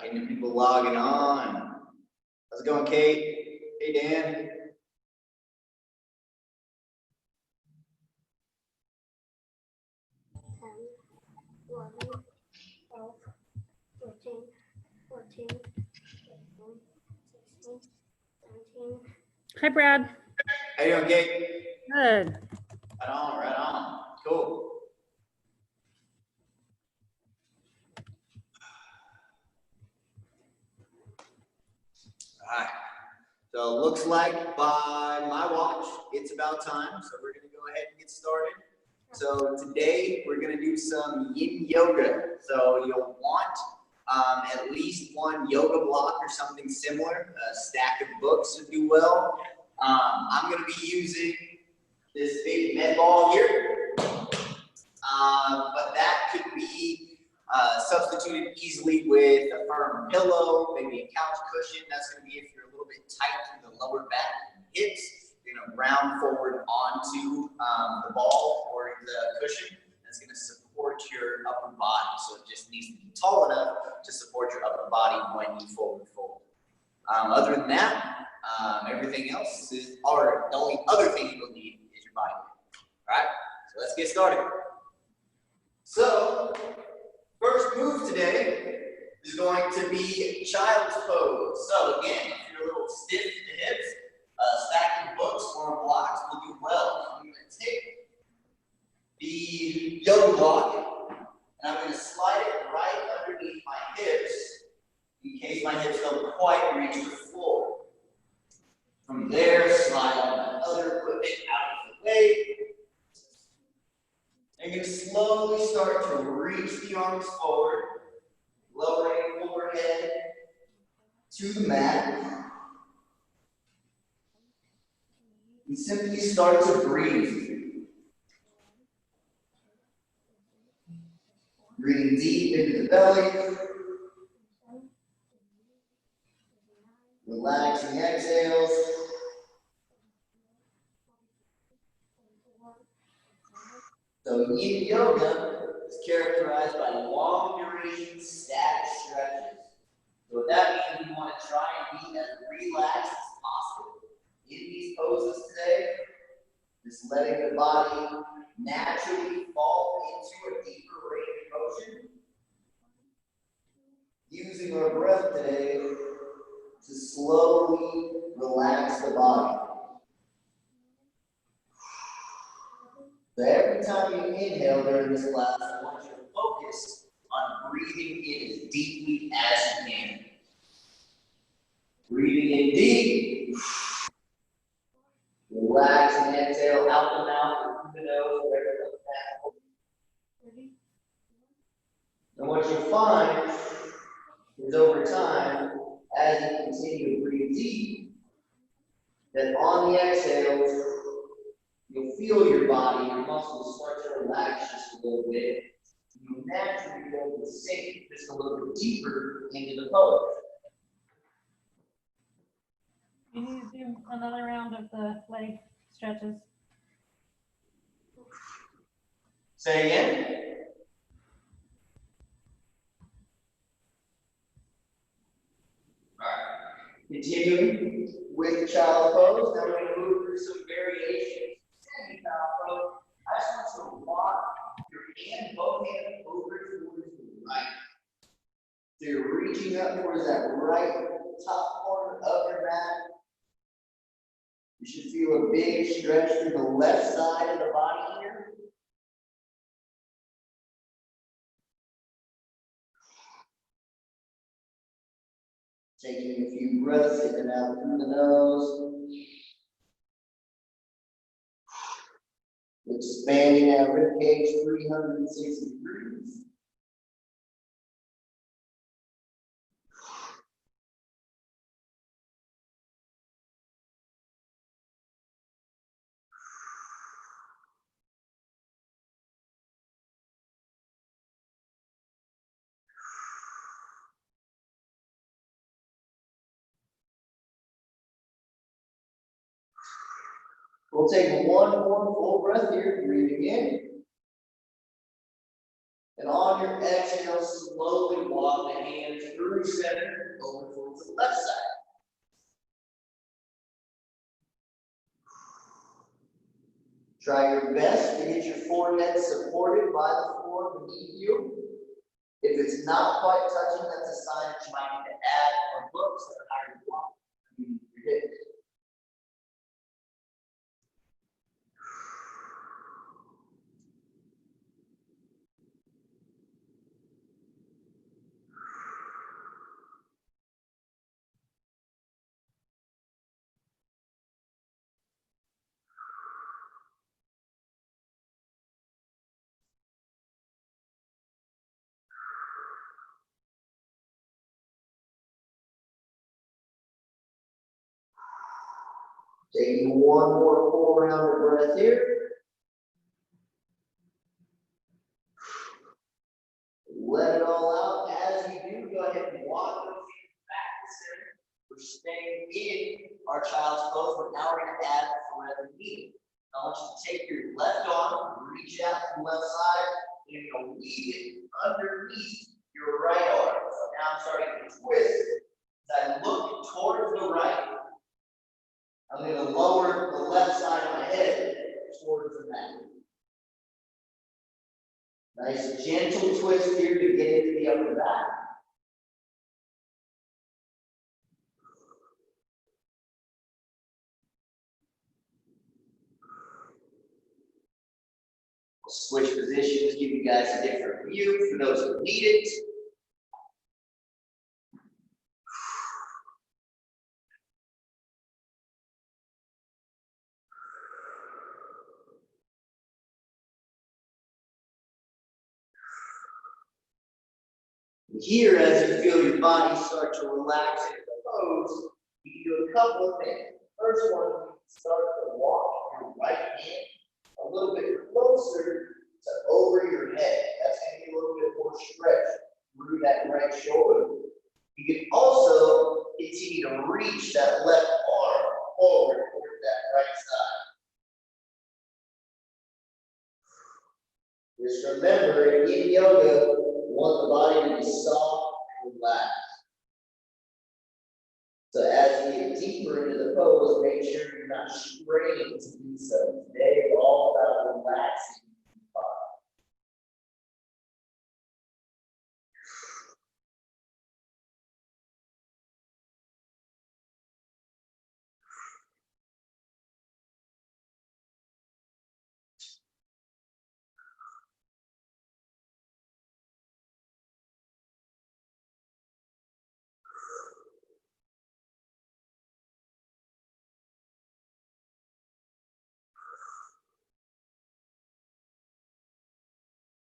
Any people logging on? How's it going, Kate? Hey, Dan. 10, 11, 12, 13, 14, 15, 16, 17. Hi, Brad. How you doing, Kate? Good. Right on, right on. Cool. All right. So it looks like by my watch, it's about time. So we're going to go ahead and get started. So today we're going to do some yin yoga. So you'll want at least one yoga block or something similar. A stack of books would do well. I'm going to be using this big med ball here, but that could be substituted easily with a firm pillow, maybe a couch cushion. That's going to be if you're a little bit tight in the lower back and hips. You're going to round forward onto the ball or the cushion. That's going to support your upper body. So it just needs to be tall enough to support your upper body when you forward fold. Other than that, everything else is, or the only other thing you'll need is your body weight. All right, so let's get started. So, first move today is going to be child's pose. So again, if you're a little stiff in the hips, a stack of books or blocks will do well. I'm going to take the yoga block and I'm going to slide it right underneath my hips in case my hips don't quite reach the floor. From there, slide on my other equipment out of the way. And you're going to slowly start to reach the arms forward, lowering overhead to the mat. And simply start to breathe. Breathing deep into the belly. Relaxing exhales. So yin yoga is characterized by long duration static stretches. So that means we want to try and be as relaxed as possible in these poses today. Just letting the body naturally fall into a deeper range of motion. Using our breath today to slowly relax the body. So every time you inhale during this class, I want you to focus on breathing in as deeply as you can. Breathing in deep. Relax and exhale out the mouth, through the nose, wherever it comes down. And what you'll find is over time, as you continue to breathe deep, that on the exhales, you'll feel your body, your muscles start to relax just a little bit. You'll naturally be able to sink just a little bit deeper into the pose. You need to do another round of the leg stretches. Say again. Continuing with child's pose, now we're going to move through some variations. Standing child's pose, I just want you to walk your hand, both hands over towards the right. So you're reaching up towards that right top corner of your mat. You should feel a big stretch through the left side of the body here. Taking a few breaths in and out through the nose. Expanding that rib cage 360 degrees. We'll take one more full breath here, breathing in. And on your exhale, exhale, slowly walk the hands through center, over towards the left side. Try your best to get your forehead supported by the floor beneath you. If it's not quite touching, that's a sign that you might need to add more books that are higher than your hips. Taking one more full round of breath here. Let it all out. As you do, go ahead and walk those feet back to center. We're staying in our child's pose, but now we're going to add the knee. I want you to take your left arm, reach out to the left side, and you're going to weave it underneath your right arm. So now I'm starting to twist. As I look towards the right, I'm going to lower the left side of my head towards the mat. Nice gentle twist here to get into the upper back. Switch positions, give you guys a different view for those who need it. Here, as you feel your body start to relax in the pose, you can do a couple of things. First one, you can start to walk your right hand a little bit closer to over your head. That's going to get a little bit more stretch through that right shoulder. You can also continue to reach that left arm forward toward that right side. Just remember, in yin yoga, you want the body to be soft and relaxed. So as you get deeper into the pose, make sure you're not straining to do so. Today is all about relaxing the body.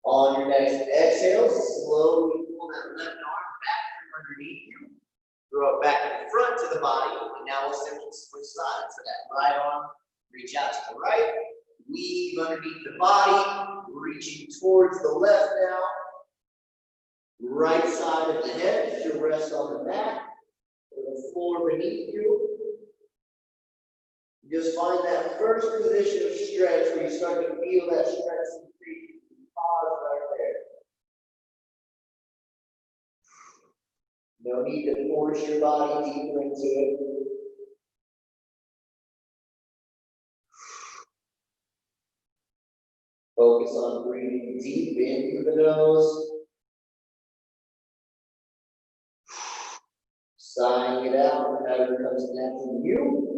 On your next exhale, slowly pull that left arm back from underneath you. Throw it back in front to the body. And now we'll simply switch sides. So that right arm, reach out to the right. Weave underneath the body. Reaching towards the left now. Right side of the head. Just rest on the mat. Or the floor beneath you. Just find that first position of stretch where you start to feel that stretch in the feet. Pause right there. No need to force your body deeper into it. Focus on breathing deep in through the nose. Sighing it out whenever it comes natural to you.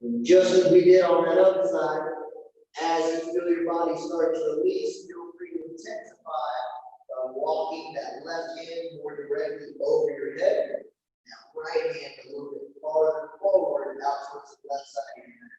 And just as we did on that other side, as you feel your body start to release, feel free to intensify by walking that left hand more directly over your head. Now, right hand a little bit farther forward out towards the left side of your head.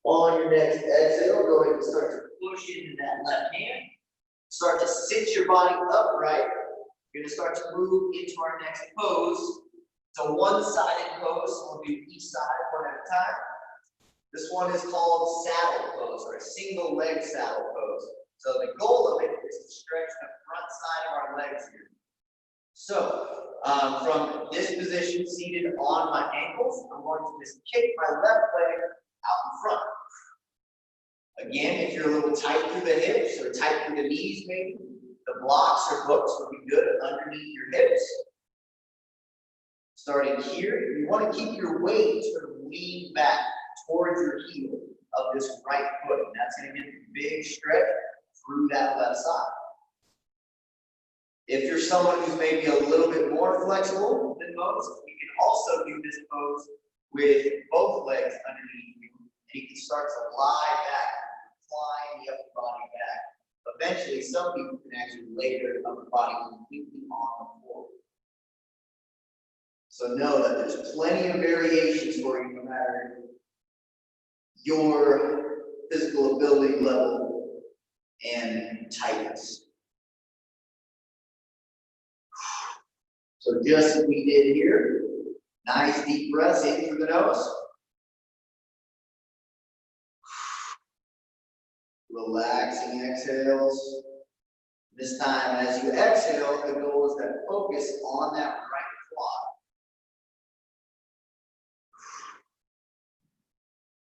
On your next exhale, go ahead and start to push into that left hand. Start to sit your body upright. You're going to start to move into our next pose. It's a one-sided pose, so we'll do each side one at a time. This one is called saddle pose, or a single leg saddle pose. So the goal of it is to stretch the front side of our legs here. So from this position, seated on my ankles, I'm going to just kick my left leg out in front. Again, if you're a little tight through the hips or tight through the knees maybe, the blocks or hooks would be good underneath your hips. Starting here, you want to keep your weight sort of lean back towards your heel of this right foot. And that's going to get a big stretch through that left side. If you're someone who's maybe a little bit more flexible than most, you can also do this pose with both legs underneath you. And you can start to lie back, flying the upper body back. Eventually, some people can actually lay their upper body completely on the floor. So know that there's plenty of variations for you, no matter your physical ability level and tightness. So just as we did here, nice deep breaths in through the nose. Relaxing exhales. This time, as you exhale, the goal is to focus on that right quad.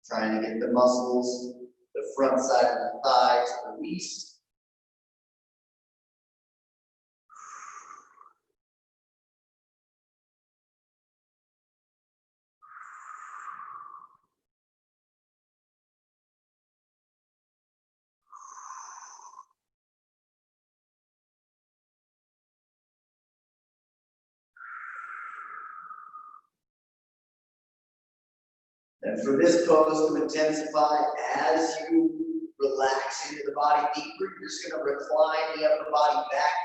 Trying to get the muscles, the front side of the thighs released. And for this pose to intensify, as you relax into the body deeper, you're just going to recline the upper body back.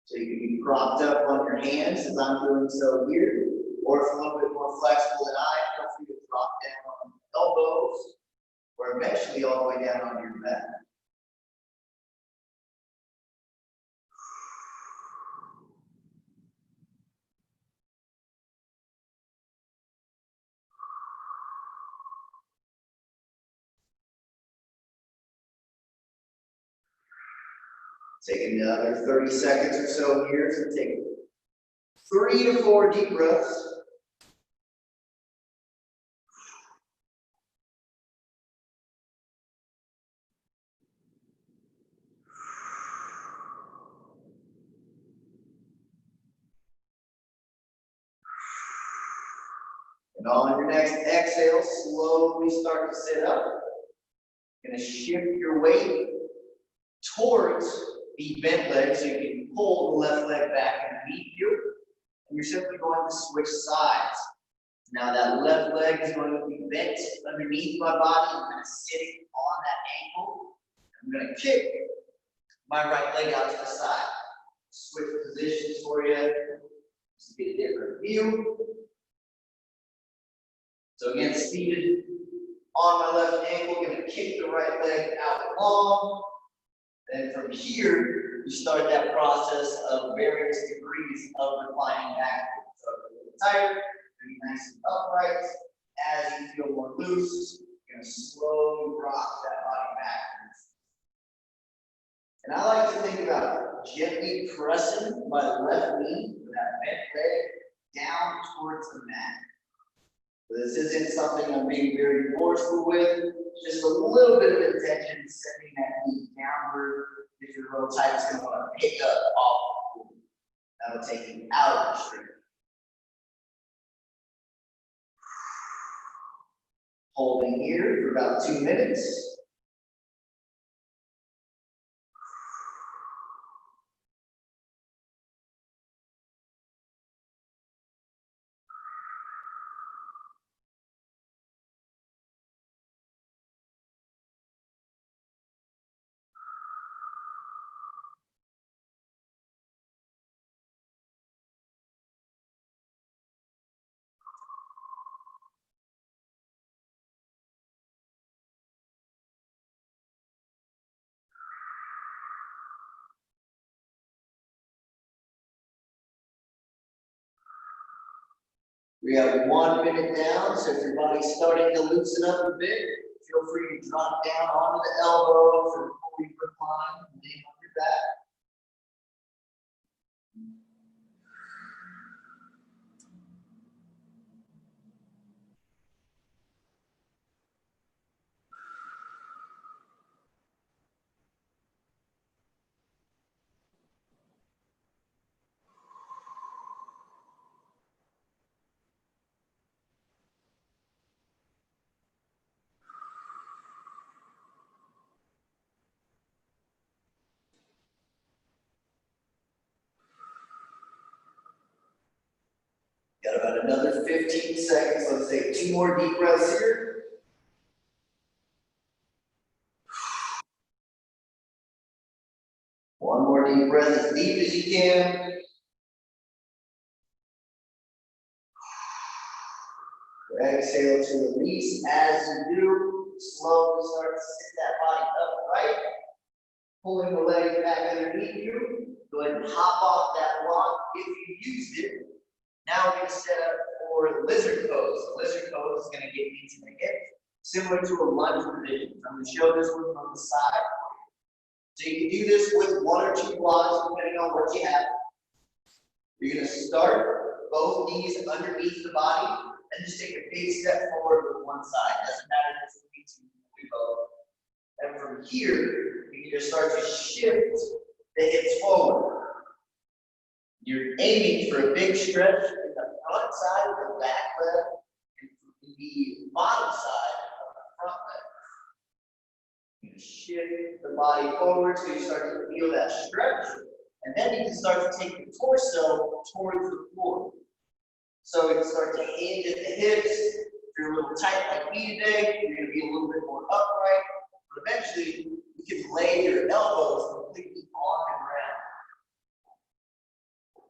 So you can be propped up on your hands, as I'm doing so here, or if you're a little bit more flexible than I, feel free to drop down on the elbows, or eventually all the way down on your back. Take another 30 seconds or so here. So take 3 to 4 deep breaths. And on your next exhale, slowly start to sit up. You're going to shift your weight towards the bent leg, so you can pull the left leg back underneath you. And you're simply going to switch sides. Now that left leg is going to be bent underneath my body. I'm kind of sitting on that ankle. I'm going to kick my right leg out to the side. Switch positions for you just to get a different view. So again, seated on my left ankle, going to kick the right leg out long. Then from here, you start that process of various degrees of reclining backwards. So a little tighter, be nice and upright. As you feel more loose, you're going to slowly rock that body backwards. And I like to think about gently pressing my left knee with that bent leg down towards the mat. This isn't something I'm being very forceful with, just a little bit of intention, sending that knee downward. If you're real tight, it's going to want to pick up off the floor. That'll take you out of the straight. Holding here for about 2 minutes. We have 1 minute down, so if your body's starting to loosen up a bit, feel free to drop down onto the elbows or fully recline and lay on your back. Got about another 15 seconds. Let's take 2 more deep breaths here. One more deep breath as deep as you can. Exhale to release. As you do, slowly start to sit that body upright. Pulling the legs back underneath you. Go ahead and hop off that block if you used it. Now we're going to set up for lizard pose. The lizard pose is going to get into the hip, similar to a lunge position. I'm going to show this one from the side. So you can do this with 1 or 2 blocks, depending on what you have. You're going to start both knees underneath the body, and just take a big step forward with one side. Doesn't matter if it's knee to we both. And from here, you can just start to shift the hips forward. You're aiming for a big stretch in the front side of the back leg and the bottom side of the front leg. You shift the body forward so you start to feel that stretch, and then you can start to take the torso towards the floor. So you can start to hinge at the hips. If you're a little tight like me today, you're going to be a little bit more upright. But eventually, you can lay your elbows completely on the ground.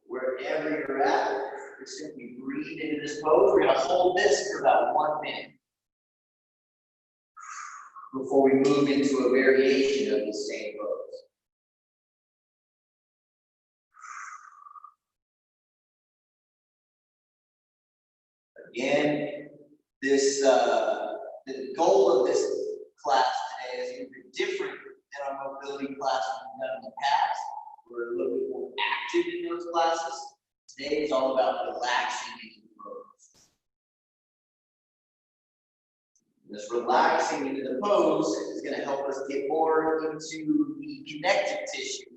Wherever you're at, you're simply breathe into this pose. We're going to hold this for about 1 minute before we move into a variation of the same pose. Again, the goal of this class today is a little bit different than our mobility class we've done in the past. We're a little bit more active in those classes. Today is all about relaxing into the pose. This relaxing into the pose is going to help us get more into the connective tissue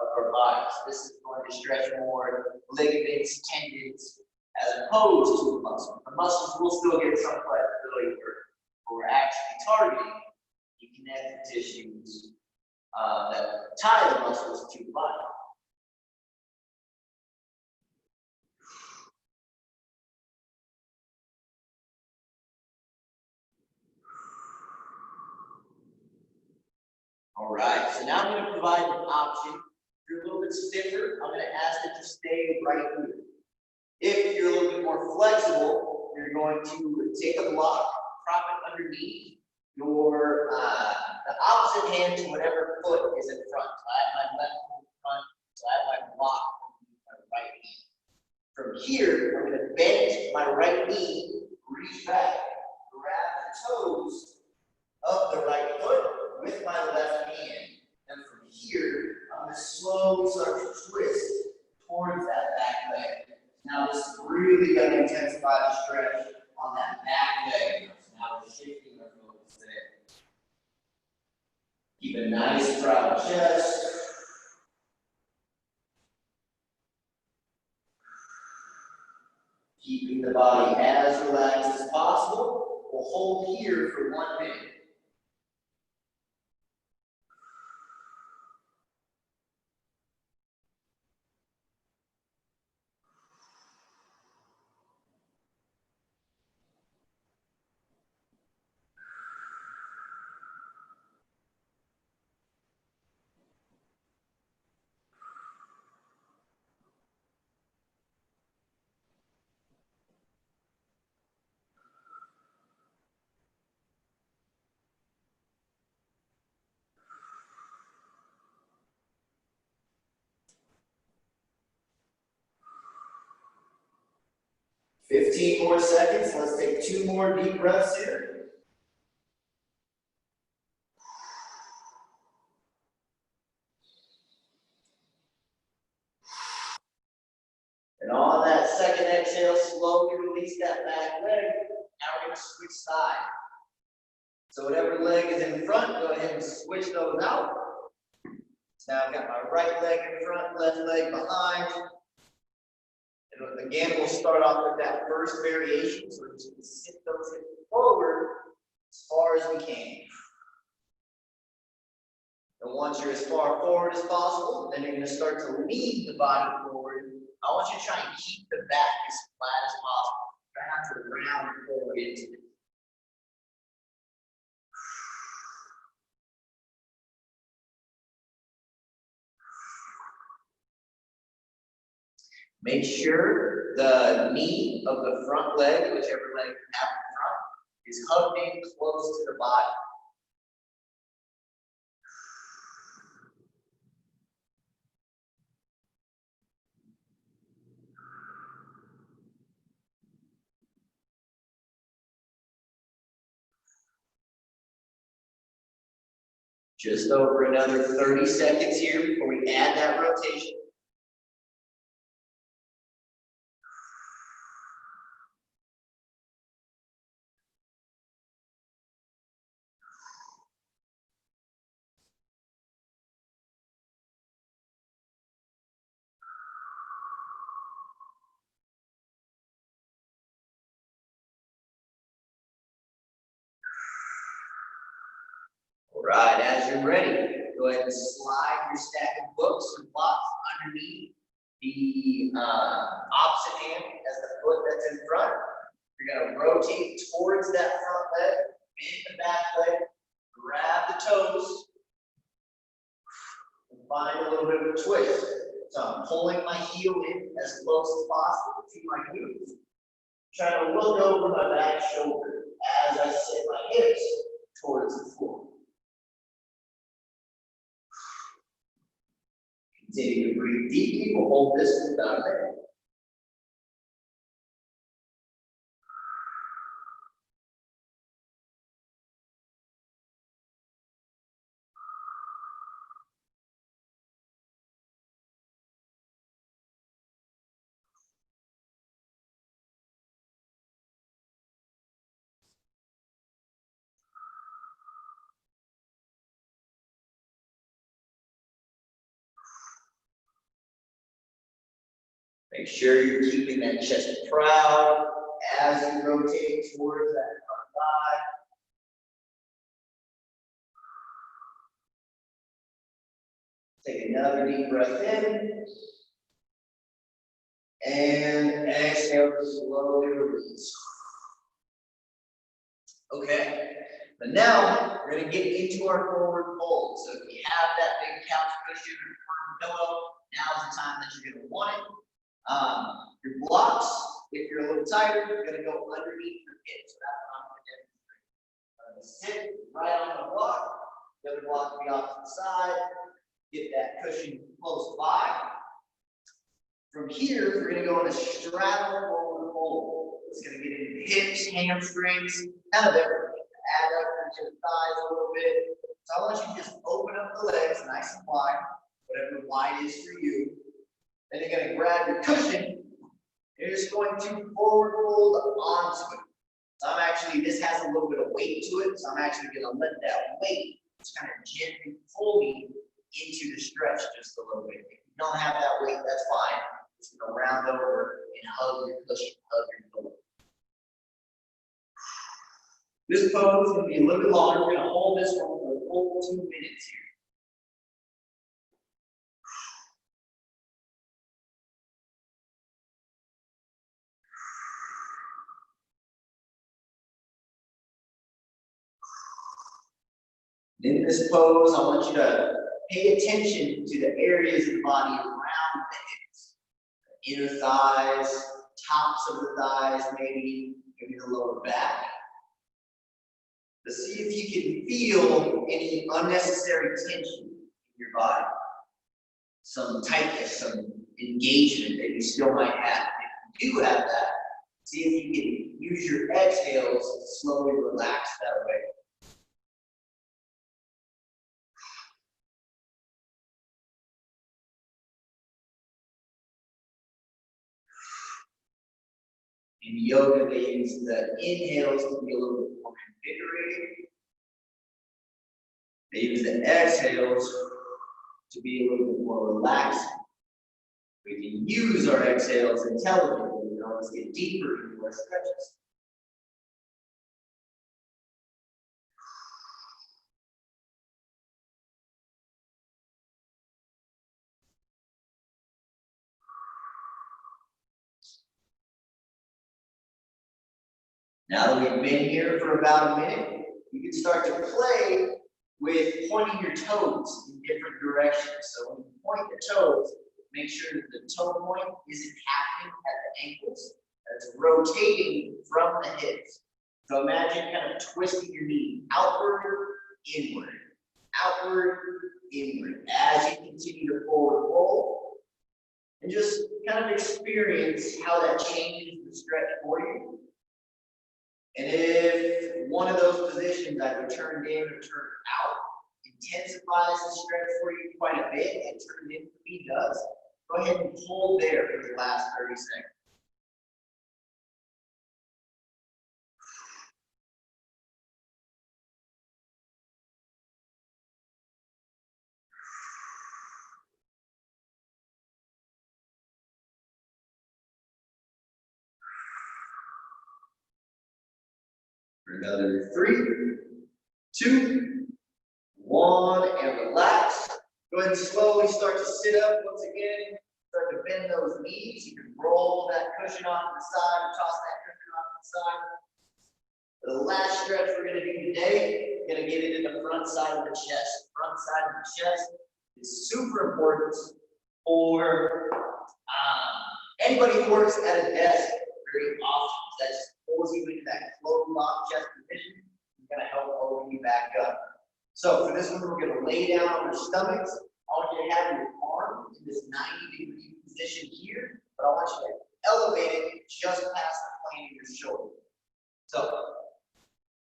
of our bodies. This is going to stretch more ligaments, tendons, as opposed to the muscle. The muscles will still get some flexibility, but we're actually targeting the connective tissues that tie the muscles to the body. All right, so now I'm going to provide an option. If you're a little bit stiffer, I'm going to ask that you stay right here. If you're a little bit more flexible, you're going to take a block, prop it underneath your the opposite hand to whatever foot is in front. So I have my left foot in front, so I have my block underneath my right hand. From here, I'm going to bend my right knee, reach back, grab the toes of the right foot with my left hand. And from here, I'm going to slowly start to twist towards that back leg. Now this is really going to intensify the stretch on that back leg. So now we're shifting our focus there. Keep a nice proud chest. Keeping the body as relaxed as possible. We'll hold here for 1 minute. 15 more seconds. Let's take 2 more deep breaths here. And on that second exhale, slowly release that back leg. Now we're going to switch sides. So whatever leg is in front, go ahead and switch those out. So now I've got my right leg in front, left leg behind. And again, we'll start off with that first variation. So we're just going to sit those hips forward as far as we can. And once you're as far forward as possible, then you're going to start to lean the body forward. I want you to try and keep the back as flat as possible. Try not to round forward into it. Make sure the knee of the front leg, whichever leg you have in front, is hugged in close to the body. Just over another 30 seconds here before we add that rotation. All right, as you're ready, go ahead and slide your stack of books and blocks underneath the opposite hand as the foot that's in front. You're going to rotate towards that front leg, bend the back leg, grab the toes, and find a little bit of a twist. So I'm pulling my heel in as close as possible to my glutes. Trying to look over my back shoulder as I sit my hips towards the floor. Continue to breathe deeply. We'll hold this for about a minute. Make sure you're keeping that chest proud as you rotate towards that front thigh. Take another deep breath in. And exhale to slowly release. Okay, but now we're going to get into our forward fold. So if you have that big couch cushion or pillow, now's the time that you're going to want it. Your blocks, if you're a little tighter, you're going to go underneath your hips. So that's what I'm going to demonstrate. I'm going to sit right on the block. The other block will be off to the side. Get that cushion close by. From here, we're going to go in a straddle forward fold. It's going to get into the hips, hamstrings, kind of everything. Add up into the thighs a little bit. So I want you to just open up the legs nice and wide, whatever wide is for you. Then you're going to grab your cushion. You're just going to forward fold onto it. So I'm actually, this has a little bit of weight to it. So I'm actually going to let that weight just kind of gently pull me into the stretch just a little bit. If you don't have that weight, that's fine. Just going to round over and hug your cushion, hug your pillow. This pose is going to be a little bit longer. We're going to hold this one for a full 2 minutes here. In this pose, I want you to pay attention to the areas of the body around the hips. Inner thighs, tops of the thighs, maybe the lower back. To see if you can feel any unnecessary tension in your body. Some tightness, some engagement that you still might have. If you do have that, See if you can use your exhales to slowly relax that way. In yoga, they use the inhales to be a little bit more invigorating. They use the exhales to be a little bit more relaxing. We can use our exhales intelligently. We can always get deeper into our stretches. Now that we've been here for about a minute, you can start to play with pointing your toes in different directions. So when you point the toes, make sure that the toe point isn't happening at the ankles, that it's rotating from the hips. So imagine kind of twisting your knee outward, inward, outward, inward, as you continue to forward roll. And just kind of experience how that changes the stretch for you. And if one of those positions, either turned in or turned out, intensifies the stretch for you quite a bit, and turned in for me does, go ahead and hold there for the last 30 seconds. For another 3, 2, 1, and relax. Go ahead and slowly start to sit up once again. Start to bend those knees. You can roll that cushion off to the side, or toss that cushion off to the side. For the last stretch we're going to do today, we're going to get it in the front side of the chest. Front side of the chest is super important for anybody who works at a desk very often. That just pulls you into that closed off chest position. It's going to help open you back up. So for this one, we're going to lay down on our stomachs. I want you to have your arm in this 90-degree position here, but I want you to elevate it just past the plane of your shoulder. So,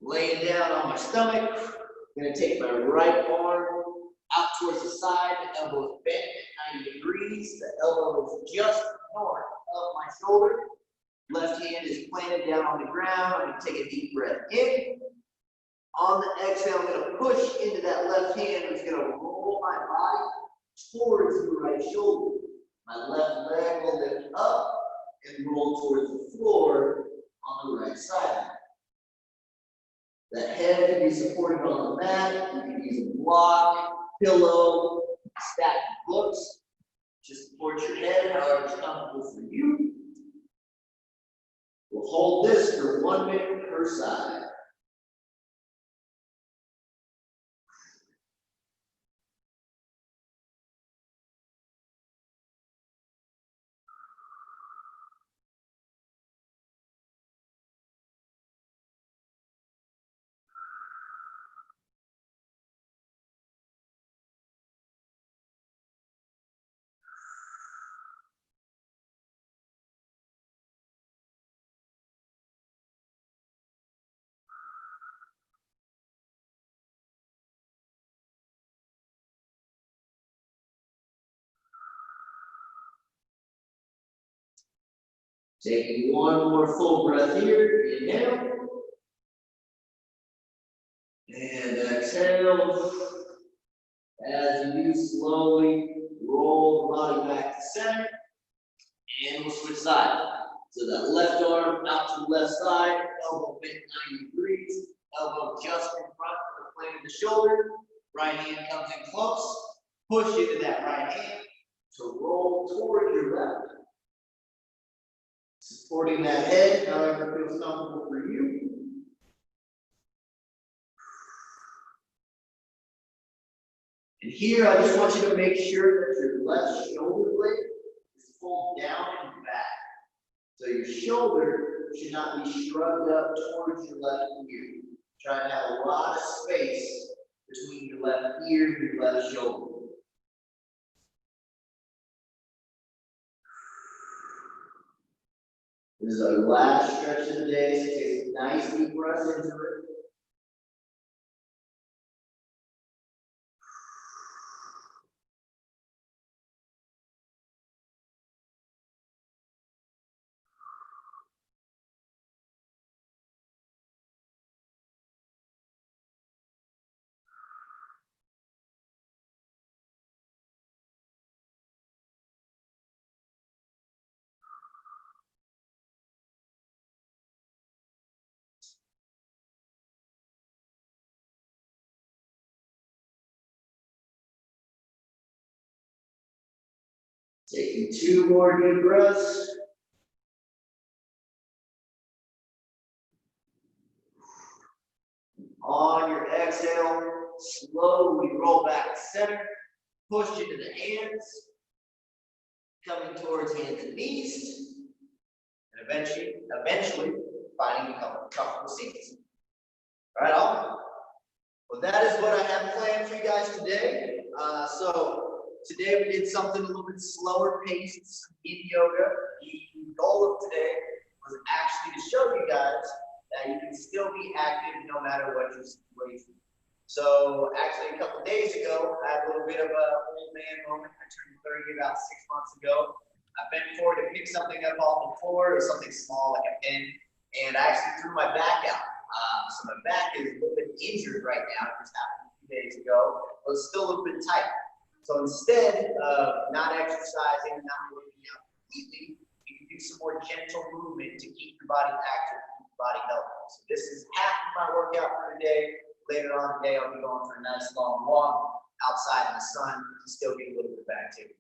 laying down on my stomach, I'm going to take my right arm out towards the side, the elbow is bent at 90 degrees, the elbow is just north of my shoulder. Left hand is planted down on the ground. I'm going to take a deep breath in. On the exhale, I'm going to push into that left hand. I'm just going to roll my body towards the right shoulder. My left leg will lift up and roll towards the floor on the right side. The head can be supported on the mat. You can use a block, pillow, stack of books. Just support your head however is comfortable for you. We'll hold this for 1 minute per side. Taking one more full breath here, inhale. And exhale. As you do, slowly roll the body back to center. And we'll switch sides. So that left arm out to the left side, elbow bent 90 degrees, elbow just in front of the plane of the shoulder. Right hand comes in close. Push into that right hand to roll towards your left. Supporting that head, however feels comfortable for you. And here, I just want you to make sure that your left shoulder blade is pulled down and back. So your shoulder should not be shrugged up towards your left ear. Try to have a lot of space between your left ear and your left shoulder. This is our last stretch of the day, so take a nice deep breath into it. Taking 2 more deep breaths. On your exhale, slowly roll back to center, push into the hands, coming towards hands and knees, and eventually finding a couple of comfortable seats. Right on. Well, that is what I have planned for you guys today. So today we did something a little bit slower paced in yoga. The goal of today was actually to show you guys that you can still be active no matter what your situation. So actually a couple of days ago, I had a little bit of an old man moment. I turned 30 about 6 months ago. I bent forward to pick something up off the floor, or something small like a pen, and I actually threw my back out. So my back is a little bit injured right now. It just happened a few days ago, but it's still a little bit tight. So instead of not exercising, not working out completely, you can do some more gentle movement to keep your body active, keep your body healthy. So this is half of my workout for today. Later on today, I'll be going for a nice long walk outside in the sun to still get a little bit of activity.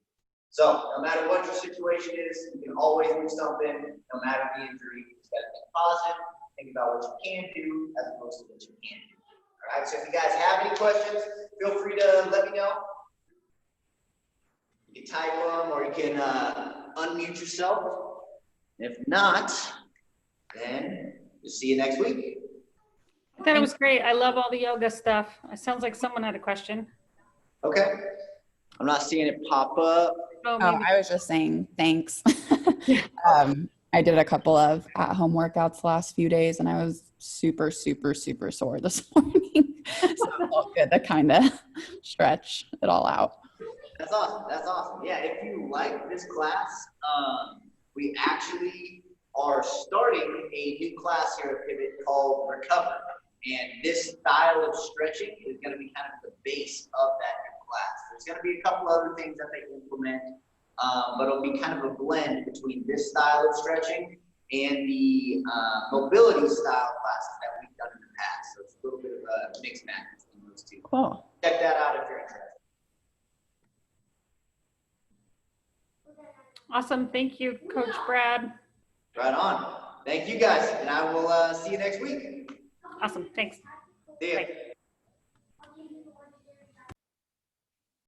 So no matter what your situation is, you can always do something, no matter the injury. You just gotta think positive, think about what you can do as opposed to what you can't do. All right, so if you guys have any questions, feel free to let me know. You can type them or you can unmute yourself. If not, then we'll see you next week. I thought it was great. I love all the yoga stuff. It sounds like someone had a question. Okay. I'm not seeing it pop up. Oh, Oh, maybe. I was just saying thanks. I did a couple of at-home workouts the last few days, and I was super, super, super sore this morning. So it felt good to kind of stretch it all out. That's awesome. That's awesome. Yeah, if you like this class, we actually are starting a new class here at Pivot called Recover. And this style of stretching is going to be kind of the base of that new class. There's going to be a couple other things that they implement, but it'll be kind of a blend between this style of stretching and the mobility style classes that we've done in the past. So it's a little bit of a mixed match between those two. Cool. Check that out if you're interested. Awesome. Thank you, Coach Brad. Right on. Thank you guys, and I will see you next week. Awesome. Thanks. See ya. Bye.